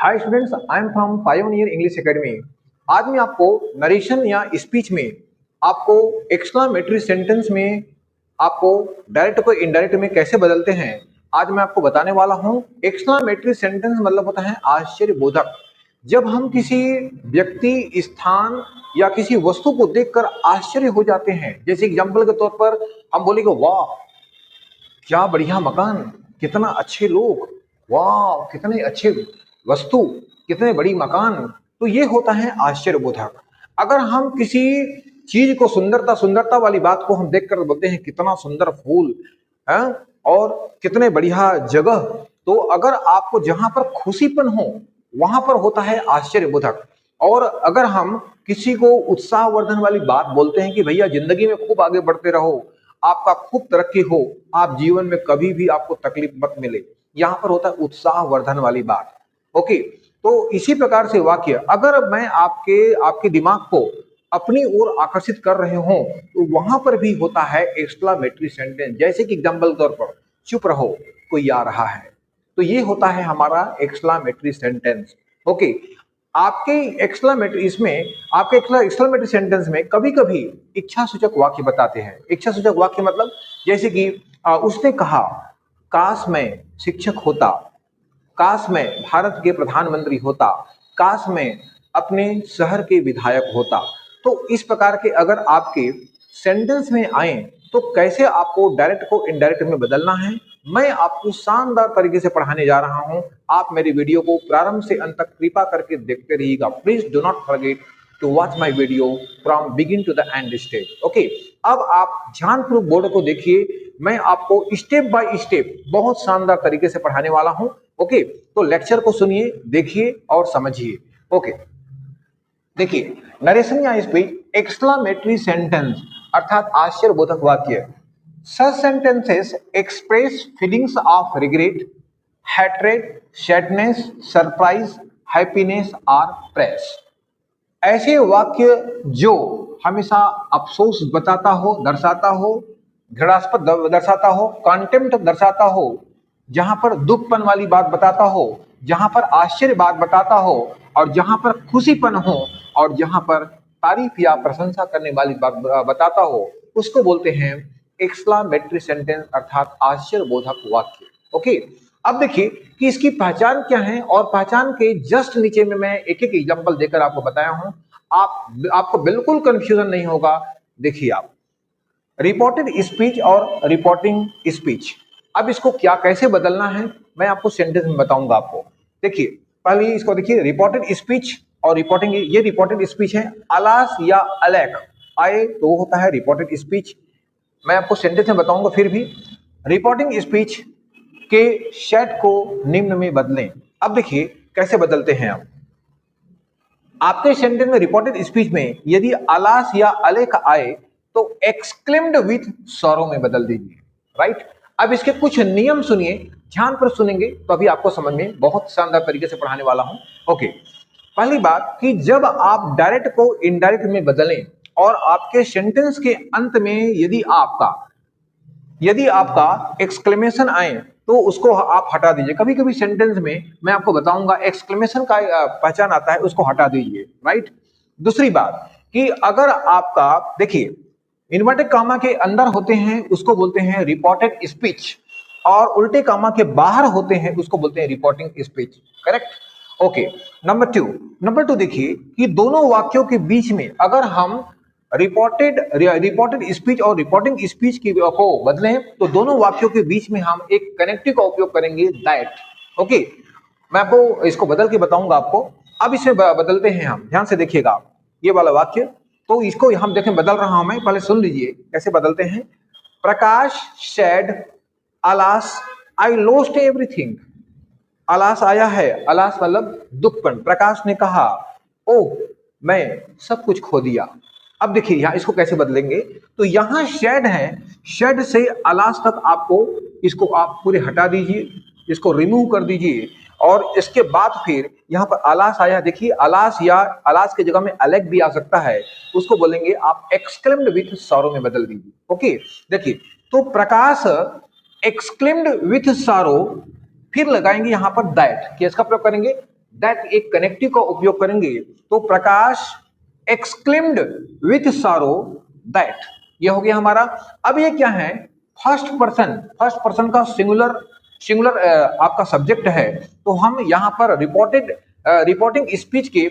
Hi students, I am from pioneer English academy. आज मैं आपको नरेशन या स्पीच में आपको एक्सक्लामेटरी सेंटेंस में आपको डायरेक्ट को इनडायरेक्ट में कैसे बदलते हैं आज मैं आपको बताने वाला हूं। एक्सक्लामेटरी सेंटेंस मतलब होता है आश्चर्यबोधक। जब हम किसी व्यक्ति, स्थान या किसी वस्तु को देखकर आश्चर्य हो जाते हैं, जैसे एग्जाम्पल के तौर पर हम बोलेंगे वाह क्या बढ़िया मकान, कितना अच्छे लोग, वाह कितने अच्छे वस्तु, कितने बड़ी मकान, तो ये होता है आश्चर्यबोधक। अगर हम किसी चीज को सुंदरता वाली बात को हम देखकर बोलते हैं कितना सुंदर फूल है और कितने बढ़िया जगह, तो अगर आपको जहां पर खुशीपन हो वहां पर होता है आश्चर्यबोधक। और अगर हम किसी को उत्साहवर्धन वाली बात बोलते हैं कि भैया जिंदगी में खूब आगे बढ़ते रहो, आपका खूब तरक्की हो, आप जीवन में कभी भी आपको तकलीफ मत मिले, यहां पर होता है उत्साहवर्धन वाली बात। ओके, तो इसी प्रकार से वाक्य अगर मैं आपके दिमाग को अपनी ओर आकर्षित कर रहे हो तो वहां पर भी होता है एक्सक्लामेटरी सेंटेंस। जैसे कि एग्जाम्पल तौर पर चुप रहो कोई आ रहा है, तो ये होता है हमारा एक्सक्लामेटरी सेंटेंस। ओके, आपके एक्सक्लामेटरी सेंटेंस में कभी कभी इच्छा सूचक वाक्य बताते हैं। इच्छा सूचक वाक्य मतलब जैसे कि उसने कहा काश मैं शिक्षक होता, काश मैं भारत के प्रधानमंत्री होता, काश मैं अपने शहर के विधायक होता। तो इस प्रकार के अगर आपके सेंटेंस में आए तो कैसे आपको डायरेक्ट को इनडायरेक्ट में बदलना है, मैं आपको शानदार तरीके से पढ़ाने जा रहा हूं। आप मेरी वीडियो को प्रारंभ से अंत तक कृपा करके देखते रहिएगा। Please do not forget to watch my video from begin to the end stage. Okay, अब आप ध्यानपूर्वक बोर्ड को देखिए, मैं आपको स्टेप बाय स्टेप बहुत शानदार तरीके से पढ़ाने वाला हूं। ओके, तो लेक्चर को सुनिए, देखिए और समझिए। ओके, देखिए नरेशन या स्पीच एक्सक्लामेटरी सेंटेंस अर्थात आश्चर्यबोधक वाक्य। Such sentences express feelings of regret, hatred, sadness, surprise, happiness or praise। ऐसे वाक्य जो हमेशा अफसोस बताता हो, दर्शाता हो, घृणास्पद दर्शाता हो, कॉन्टेम्प्ट दर्शाता हो, जहां पर दुखपन वाली बात बताता हो, जहां पर आश्चर्य बात बताता हो, और जहां पर खुशीपन हो, और जहां पर तारीफ या प्रशंसा करने वाली बात बताता हो, उसको बोलते हैं एक्सक्लामेटरी सेंटेंस अर्थात आश्चर्यबोधक वाक्य। ओके, अब देखिए कि इसकी पहचान क्या है, और पहचान के जस्ट नीचे में मैं एक एक एग्जांपल देकर आपको बताया हूं। आपको बिल्कुल कंफ्यूजन नहीं होगा। देखिए आप रिपोर्टेड स्पीच और रिपोर्टिंग स्पीच, अब इसको क्या कैसे बदलना है मैं आपको सेंटेंस में बताऊंगा आपको। देखिए पहले इसको देखिए, रिपोर्टेड स्पीच और रिपोर्टिंग, ये रिपोर्टेड स्पीच है। अलास या अलेक आए तो वो होता है रिपोर्टेड स्पीच। मैं आपको सेंटेंस में बताऊंगा। फिर भी रिपोर्टिंग स्पीच के सेट को निम्न में बदलें। अब देखिए कैसे बदलते हैं आप। आपके सेंटेंस में रिपोर्टेड स्पीच में यदि अलास या अलेख आए तो एक्सक्लेम्ड विथ सॉरो में बदल दीजिए। राइट, अब इसके कुछ नियम सुनिए, ध्यान पर सुनेंगे तो अभी आपको समझ में बहुत शानदार तरीके से पढ़ाने वाला हूं। ओके, पहली बात कि जब आप डायरेक्ट को इनडायरेक्ट में बदलें और आपके सेंटेंस के अंत में यदि आपका एक्सक्लेमेशन आए तो उसको आप हटा दीजिए। कभी कभी सेंटेंस में मैं आपको बताऊंगा एक्सक्लेमेशन का पहचान आता है, उसको हटा दीजिए। राइट, दूसरी बात कि अगर आपका देखिए इन्वर्टेड कामा के अंदर होते हैं उसको बोलते हैं रिपोर्टेड स्पीच, और उल्टे कामा के बाहर होते हैं उसको बोलते हैं reporting speech. Correct. Okay, number two देखिए कि दोनों वाक्यों के बीच में अगर हम रिपोर्टेड स्पीच और रिपोर्टिंग स्पीच को बदलें तो दोनों वाक्यों के बीच में हम एक कनेक्टिव का उपयोग करेंगे, दैट। ओके, मैं आपको इसको बदल के बताऊंगा आपको। अब इसमें बदलते हैं हम, ध्यान से देखिएगा आप ये वाला वाक्य। तो इसको हम देखें, बदल रहा हूं मैं, पहले सुन लीजिए कैसे बदलते हैं। Prakash said alas I lost everything. Alas आया है, अलास मतलब दुखपन। प्रकाश ने कहा ओह मैं सब कुछ खो दिया। अब देखिए यहां इसको कैसे बदलेंगे, तो यहां शेड है, शेड से अलास तक आपको इसको आप पूरे हटा दीजिए, इसको रिमूव कर दीजिए, और इसके बाद फिर यहां पर अलास आया। देखिए अलास या अलास की जगह में अलेक भी आ सकता है, उसको बोलेंगे आप एक्सक्लेम्ड विथ सॉरो में बदल दीजिए। ओके, देखिए तो प्रकाश एक्सक्लेम्ड विथ सॉरो, फिर लगाएंगे यहां पर दैट, कि इसका प्रयोग करेंगे दैट एक कनेक्टिव का उपयोग करेंगे तो प्रकाश एक्सक्लेम्ड विथ सारो दैट, ये हो गया हमारा। अब ये क्या है, फर्स्ट पर्सन का सिंगुलर सिंगुलर आपका सब्जेक्ट है, तो हम यहाँ पर रिपोर्टिंग स्पीच के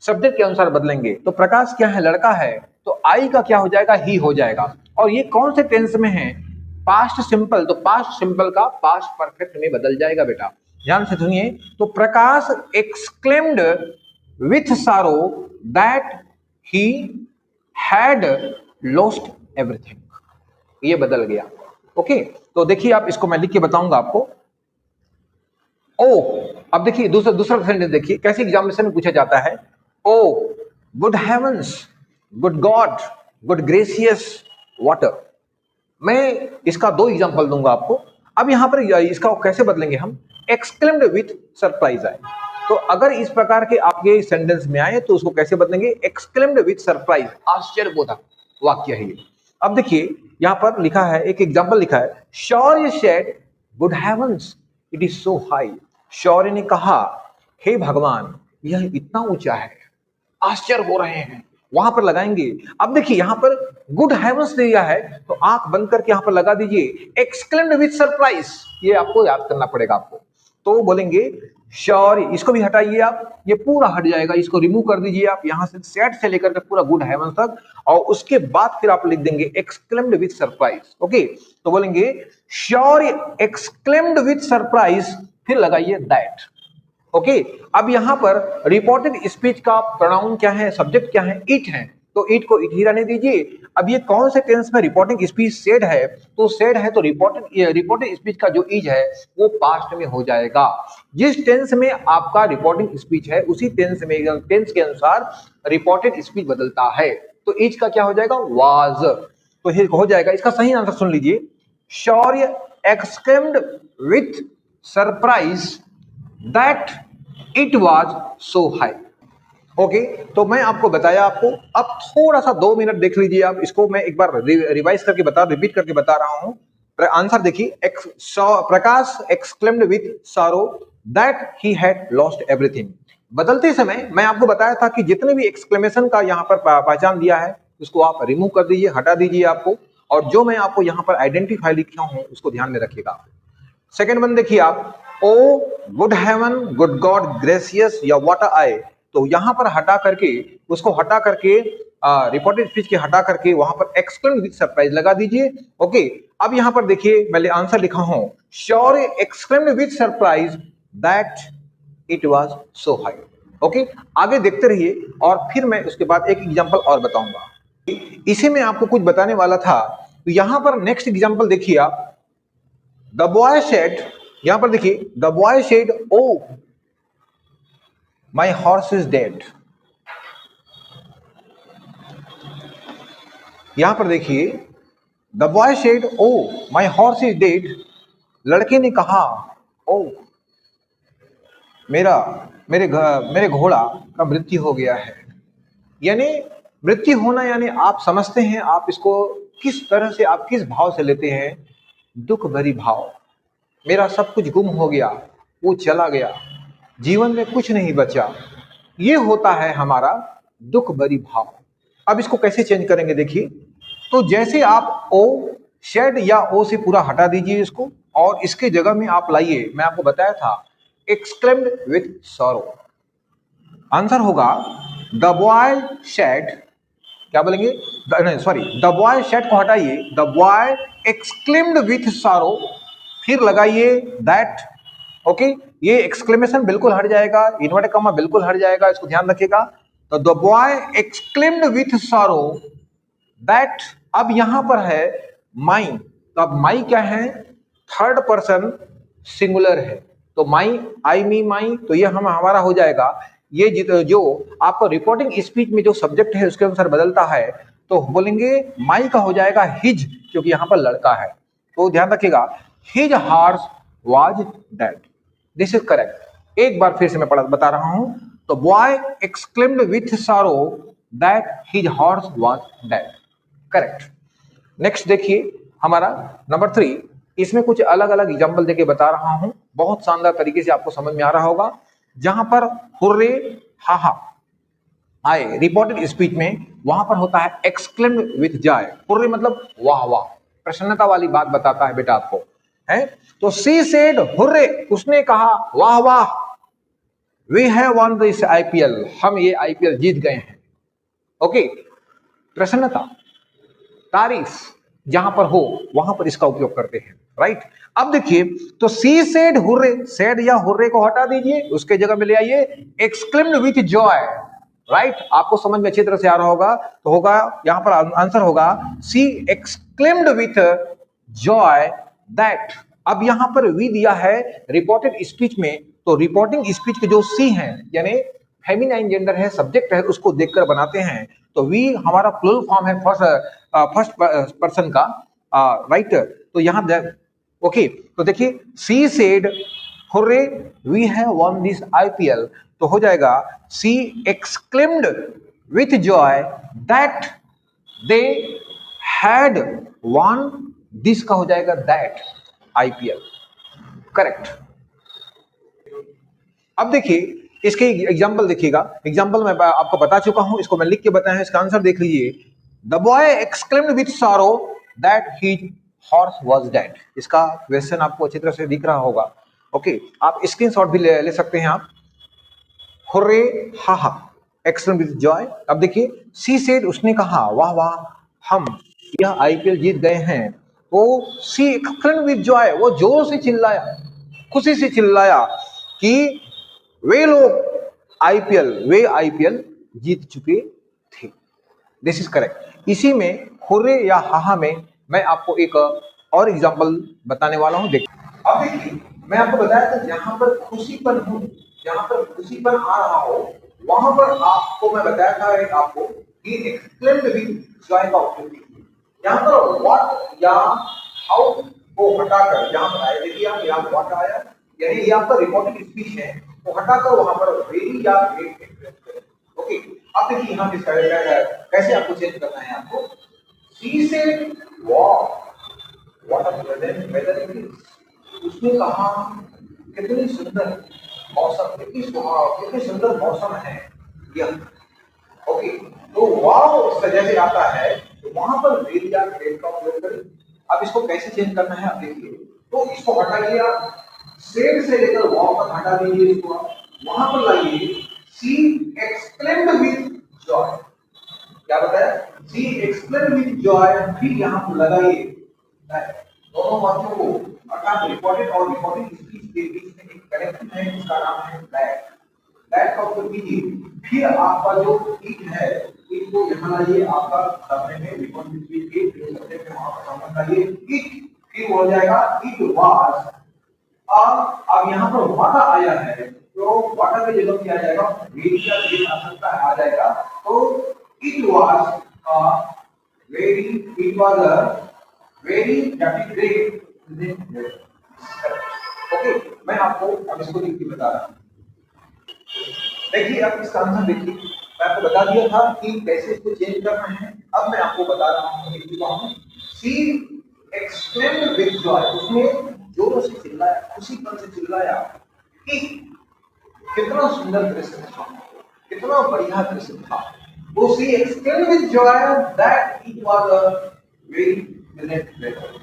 सब्जेक्ट के अनुसार बदलेंगे। तो प्रकाश क्या है, लड़का है, तो आई का क्या हो जाएगा, ही हो जाएगा। और ये कौन से टेंस में है, पास्ट सिंपल, तो पास्ट सिंपल का पास्ट परफेक्ट में बदल जाएगा बेटा, ध्यान से सुनिए। तो प्रकाश एक्सक्लेम्ड विथ सारो that he had lost everything, ये बदल गया। ओके, तो देखिए आप इसको मैं लिख के बताऊंगा आपको। ओ, अब देखिए दूसरा सेंटेंस देखिए कैसे एग्जामिनेशन में पूछा जाता है। Oh good heavens, good god, good gracious water. मैं इसका 2 एग्जांपल दूंगा आपको। अब यहां पर इसका कैसे बदलेंगे हम, एक्सक्लेम्ड विथ सरप्राइज आए, तो अगर इस प्रकार के आपके सेंटेंस में आए तो उसको कैसे बदलेंगे, एक्सक्लेम्ड विथ सरप्राइज, आश्चर्यबोधक वाक्य है ये। अब देखिए यहां पर लिखा है, एक एग्जांपल लिखा है, Shaurya said good heavens it is so high. Shaurya ने कहा, हे भगवान यह इतना ऊंचा है, आश्चर्य हो रहे हैं, वहां पर लगाएंगे। अब देखिए यहां पर गुड हेवंस दिया है, तो आंख बंद करके यहां पर लगा दीजिए एक्सक्लेम्ड विथ सरप्राइज, ये आपको याद करना पड़ेगा आपको। तो बोलेंगे शौर्य, इसको भी हटाइए आप, ये पूरा हट जाएगा, इसको रिमूव कर दीजिए आप यहां से, सेट से लेकर के पूरा गुड हेवंस तक, और उसके बाद फिर आप लिख देंगे एक्सक्लेम्ड विथ सरप्राइज। ओके, तो बोलेंगे शौर्य एक्सक्लेम्ड विथ सरप्राइज, फिर लगाइए दैट। ओके, अब यहां पर रिपोर्टेड स्पीच का प्रोनाउन क्या है, सब्जेक्ट क्या है, इट है, तो इट को इट ही रहने दीजिए। अब ये कौन से टेंस में रिपोर्टिंग स्पीच सेड है, तो सेड है तो रिपोर्टेड स्पीच का जो इज है वो पास्ट में हो जाएगा। जिस टेंस में आपका रिपोर्टिंग स्पीच है उसी टेंस के अनुसार रिपोर्टेड स्पीच बदलता है। तो इज का क्या हो जाएगा, वाज, तो ये हो जाएगा। इसका सही आंसर सुन लीजिए, Shaurya exclaimed with surprise that it was so high. Okay, तो मैं आपको बताया आपको, अब थोड़ा सा 2 मिनट देख लीजिए आप इसको, मैं एक बार रिवाइज करके रिपीट करके बता रहा हूं। आंसर देखिए, प्रकाश एक्सक्लेम्ड विथ सारो that he had lost everything. बदलते समय मैं आपको बताया था कि जितने भी एक्सक्लेमेशन का यहाँ पर पहचान दिया है उसको आप रिमूव कर दीजिए, हटा दीजिए आपको, और जो मैं आपको यहाँ पर आइडेंटिफाई लिखा हूं उसको ध्यान में रखिएगा। सेकेंड वन देखिए आप, oh good heaven, good god gracious या वाटर आए, तो यहां पर हटा करके, उसको हटा करके रिपोर्टेड स्पीच के हटा करके वहां पर एक्सक्लेम्ड विथ सरप्राइज लगा दीजिए। ओके, अब यहां पर देखिए मैं आंसर लिखा हूं, Shaurya exclaimed with surprise that it was so high. Okay, आगे देखते रहिए और फिर मैं उसके बाद एक एग्जांपल और बताऊंगा। इसे मैं आपको कुछ बताने वाला था, तो यहां पर नेक्स्ट एग्जांपल देखिए आप, द बॉय सेड, यहां पर देखिए the boy said oh my horse is dead. यहां पर देखिए the boy said oh my horse is dead, लड़के ने कहा ओ मेरे घोड़ा का मृत्यु हो गया है। यानी मृत्यु होना, यानी आप समझते हैं, आप इसको किस तरह से, आप किस भाव से लेते हैं, दुख भरी भाव, मेरा सब कुछ गुम हो गया, वो चला गया, जीवन में कुछ नहीं बचा, ये होता है हमारा दुख भरी भाव। अब इसको कैसे चेंज करेंगे देखिए, तो जैसे आप ओ शेड या ओ से पूरा हटा दीजिए इसको, और इसके जगह में आप लाइए, मैं आपको बताया था एक्सक्लेम्ड विथ सॉरो। आंसर होगा द बॉय शेड, क्या बोलेंगे, नहीं सॉरी, द बॉय शेड को हटाइए, the boy exclaimed with sorrow, फिर लगाइए दैट। ओके, ये एक्सक्लेमेशन बिल्कुल हट जाएगा, इन्वर्टेड कॉमा बिल्कुल हट जाएगा, इसको ध्यान रखिएगा। तो the boy exclaimed with sorrow that, अब यहां पर है माई, तो अब माई क्या है, थर्ड पर्सन सिंगुलर है, तो माई, आई मी माई, तो ये हमारा हो जाएगा। ये जो आपको रिपोर्टिंग स्पीच में जो सब्जेक्ट है उसके अनुसार बदलता है, तो बोलेंगे माई का हो जाएगा हिज, क्योंकि यहां पर लड़का है, तो ध्यान रखिएगा, his horse was dead, this is correct. एक बार फिर से मैं बता रहा हूं, तो boy exclaimed with sorrow that his horse was dead, correct. Next देखिए हमारा नंबर 3, इसमें कुछ अलग अलग एग्जांपल देके बता रहा हूं, बहुत शानदार तरीके से आपको समझ में आ रहा होगा। जहां पर हुर्रे हा हा आए रिपोर्टेड स्पीच में, वहां पर होता है एक्सक्लेम्ड विथ जॉय। हुर्रे मतलब वाह वाह, प्रसन्नता वाली बात बताता है बेटा आपको, है। तो सी सेड हुर्रे, उसने कहा वाह वाह, we have won this IPL, हम ये आईपीएल जीत गए हैं। ओके, प्रसन्नता, तारीफ जहां पर हो वहां पर इसका उपयोग करते हैं, राइट। अब देखिए, तो सी सेड हुर्रे, सेड या हुर्रे को हटा दीजिए, उसके जगह में ले आइए एक्सक्लेम्ड विथ जॉय, राइट। आपको समझ में अच्छी तरह से आ रहा होगा, तो होगा यहां पर आंसर होगा सी एक्सक्लेम्ड विथ जॉय दैट। अब यहां पर वी दिया है रिपोर्टेड स्पीच में, तो रिपोर्टिंग स्पीच के जो सी हैं, यानी फेमिनाइन जेंडर है, सब्जेक्ट है, उसको देखकर बनाते हैं। तो वी हमारा प्लूरल फॉर्म है फर्स्ट पर्सन का, राइट। तो यहां ओके, तो देखिए she said hurray we have won this IPL, तो हो जाएगा she exclaimed with joy that they had won, this का हो जाएगा दैट आईपीएल, करेक्ट। अब देखिए इसके एग्जाम्पल देखिएगा, एग्जाम्पल मैं आपको बता चुका हूं, इसको मैं लिख के बताया, इसका आंसर देख लीजिए। The boy exclaimed with sorrow that his horse was dead. इसका क्वेश्चन आपको अच्छी तरह से दिख रहा होगा। ओके, आप स्क्रीनशॉट भी ले सकते हैं आप। हुर्रे हा हा, एक्सक्लेम्ड विथ जॉय। अब देखिए सी सेड, उसने कहा वाह वाह, हम यह आईपीएल जीत गए हैं। तो सी एक्सक्लेम्ड विथ जॉय, वो जोर से चिल्लाया, खुशी से चिल्लाया कि वे आईपीएल जीत चुके थे। This is correct. इसी में हुर्रे या हाहा में मैं आपको एक और एग्जांपल बताने वाला हूं। देखिए, अब देखिए मैं आपको बताया था जहां पर खुशीपन हो, जहां पर खुशीपन आ रहा हो, वहां पर आपको मैं बताया था एक आपको कि एक्सक्लेम्ड विथ जॉय का उपयोग कीजिए। यहां पर व्हाट या हाउ को हटाकर यहां पर आया, देखिए आप यहां व्हाट आया, यानी ये आपका रिपोर्टिंग स्पीच है, तो हटाकर वहां पर वेरी या ग्रेट एक्सप्रेस करें। ओके, अब देखिए यहां पे कैसे आपको चेंज करना है आपको। सी से what a pleasant whether it is, उसने कहा कितनी सुंदर मौसम, कितनी सुंदर मौसम है यह। ओके, तो वाव जैसे आता है तो वहां पर वेरी या ग्रेट का उपयोग करें। अब इसको कैसे चेंज करना है आप देखिए, तो इसको हटाइए आप, सेड से लेकर वाव तक हटा दीजिए, इसको आप वहां पर लाइए सी एक्सक्लेम्ड विथ जॉय। क्या बताया, सी एक्सक्लेम्ड विथ जॉय, फिर यहां पर लगाइए दोनों वाक्यों को, अर्थात रिपोर्टेड और रिपोर्टिंग स्पीच के बीच में एक कनेक्शन है, जिसका नाम है दैट। दैट का उपयोग कीजिए, फिर आपका जो इट है, इट को यहां लाइए, आपका सामने में रिपोर्टिंग स्पीच के जो सब्जेक्ट है वहां पर संबंध लाइए इट, फिर हो जाएगा इट वाज। अब यहाँ पर वाटर आया है, तो वाटर की जगह क्या आ जाएगा, वेरी आ सकता है, आ जाएगा। तो it was a very great. Okay, मैं आपको अब इसको लिख के बता रहा हूँ। देखिए अब इसका आंसर देखिए, मैं आपको बता दिया था कि कैसे इसको चेंज करना है। अब मैं आपको बता रहा हूँ, लिख चुका हूँ। सी एक्सक्लेम्ड विथ जॉय, उसने जोरों से चिल्लाया, खुशीपन से चिल्लाया कि कितना सुंदर दृश्य था, कितना बढ़िया दृश्य था। वो she exclaimed with joy that it was a very brilliant weather.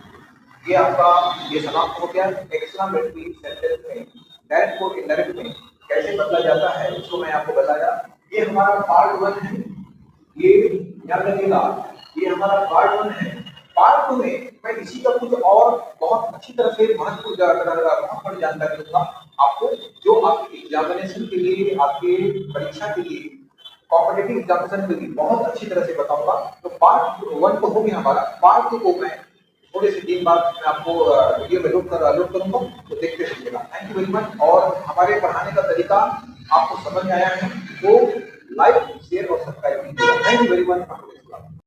ये आपका ये समाप्त हो गया। एक्सक्लेमेटरी सेंटेंस में डायरेक्ट को इनडायरेक्ट में कैसे बदला जाता है उसको मैं आपको बताया। ये हमारा पार्ट 1 है, ये याद रखिएगा, ये हमारा पार्ट 1 है। पार्ट 2 में मैं इसी का कुछ और बहुत अच्छी तरह से महत्वपूर्ण जानकारी दूंगा आपको, जो आपके एग्जामिनेशन के लिए, आपके परीक्षा के लिए, कॉम्पिटिटिव एग्जामिनेशन के लिए बहुत अच्छी तरह से बताऊंगा। तो पार्ट 1 तो हो गया हमारा, पार्ट 2 को मैं थोड़े से दिन बाद मैं आपको वीडियो में लोड करूंगा, तो देखते रहिएगा। Thank you very much. और हमारे पढ़ाने का तरीका आपको समझ में आया है?